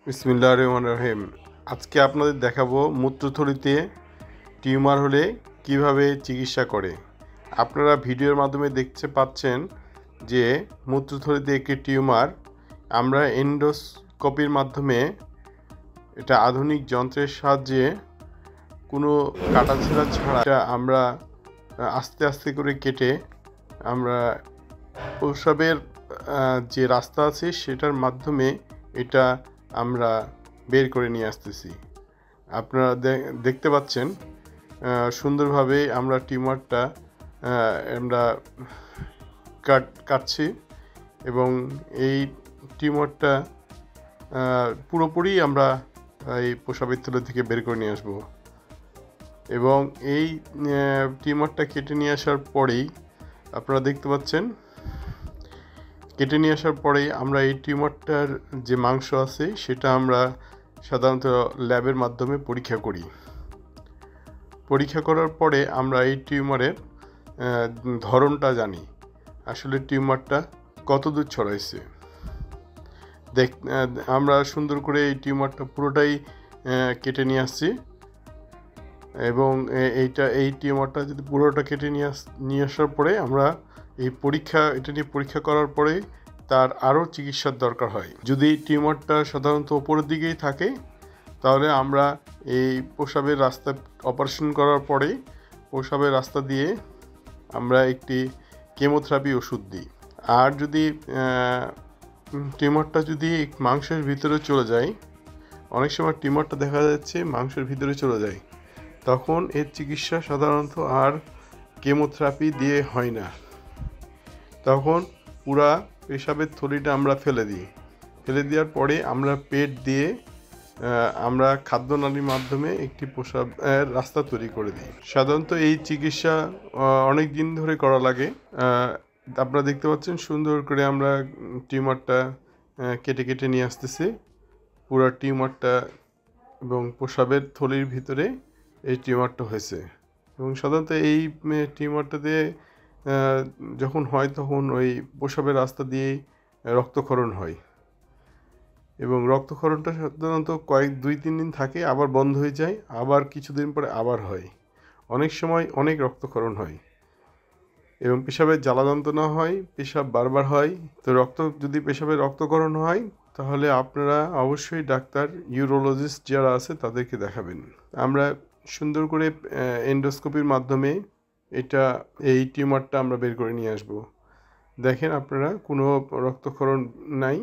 বিসমিল্লাহির রহমানির রহিম। আজকে আপনাদের দেখাবো মূত্রথলিতে টিউমার হলে কিভাবে চিকিৎসা করে। আপনারা ভিডিওর মাধ্যমে দেখতে পাচ্ছেন যে মূত্রথলিতে একটি টিউমার। আমরা এন্ডোস্কোপির মাধ্যমে এটা আধুনিক যন্ত্রের সাহায্যে কোনো কাটাছেঁড়া ছাড়া এটা আমরা আস্তে আস্তে করে কেটে আমরা প্রস্রাবের যে রাস্তা আছে সেটার মাধ্যমে এটা আমরা বের করে নিয়ে আসতেছি। আপনারা দেখতে পাচ্ছেন সুন্দরভাবে আমরা টিউমারটা আমরা কাটছি এবং এই টিউমারটা পুরোপুরি আমরা এই প্রস্রাবের থলি থেকে বের করে নিয়ে আসব। এবং এই টিউমারটা কেটে নিয়ে আসার পরেই আপনারা দেখতে পাচ্ছেন কেটে নিয়ে আসার পরেই আমরা এই টিউমারটার যে মাংস আছে সেটা আমরা সাধারণত ল্যাবের মাধ্যমে পরীক্ষা করি। পরীক্ষা করার পরে আমরা এই টিউমারের ধরনটা জানি, আসলে টিউমারটা কত দূর ছড়াইছে। আমরা সুন্দর করে এই টিউমারটা পুরোটাই কেটে নিয়ে আসছি এবং এই টিউমারটা যদি পুরোটা কেটে নিয়ে আসার পরে আমরা এটা নিয়ে পরীক্ষা করার পরে তার আরও চিকিৎসার দরকার হয়। যদি টিউমারটা সাধারণত ওপরের দিকেই থাকে তাহলে আমরা এই প্রস্রাবের রাস্তা অপারেশন করার পরে প্রস্রাবের রাস্তা দিয়ে আমরা একটি কেমোথেরাপি ওষুধ দিই। আর যদি টিউমারটা যদি মাংসের ভিতরে চলে যায়, অনেক সময় টিউমারটা দেখা যাচ্ছে মাংসের ভিতরে চলে যায়, তখন এর চিকিৎসা সাধারণত আর কেমোথেরাপি দিয়ে হয় না। তখন পুরা পেশাবের থলিটা আমরা ফেলে দিই। ফেলে দেওয়ার পরে আমরা পেট দিয়ে আমরা খাদ্যনালীর মাধ্যমে একটি প্রস্রাবের রাস্তা তৈরি করে দিই। সাধারণত এই চিকিৎসা অনেক দিন ধরে করা লাগে। আপনারা দেখতে পাচ্ছেন সুন্দর করে আমরা টিউমারটা কেটে কেটে নিয়ে আসতেছি। পুরো টিউমারটা এবং প্রস্রাবের থলির ভিতরে এই টিউমারটা হয়েছে এবং সাধারণত এই টিউমারটাতে যখন হয় তখন ওই প্রস্রাবের রাস্তা দিয়েই রক্তক্ষরণ হয় এবং রক্তক্ষরণটা সাধারণত 2-3 দিন থাকে, আবার বন্ধ হয়ে যায়, আবার কিছুদিন পরে আবার হয়। অনেক সময় অনেক রক্তক্ষরণ হয় এবং পেশাবের জ্বালা যন্ত্রণা হয়, পেশাব বারবার হয়। তো যদি পেশাবের রক্তক্ষরণ হয় তাহলে আপনারা অবশ্যই ডাক্তার ইউরোলজিস্ট যারা আছে তাদেরকে দেখাবেন। আমরা সুন্দর করে এন্ডোস্কোপির মাধ্যমে এই টিউমারটা আমরা বের করে নিয়ে আসব। দেখেন আপনারা কোনো রক্তক্ষরণ নাই।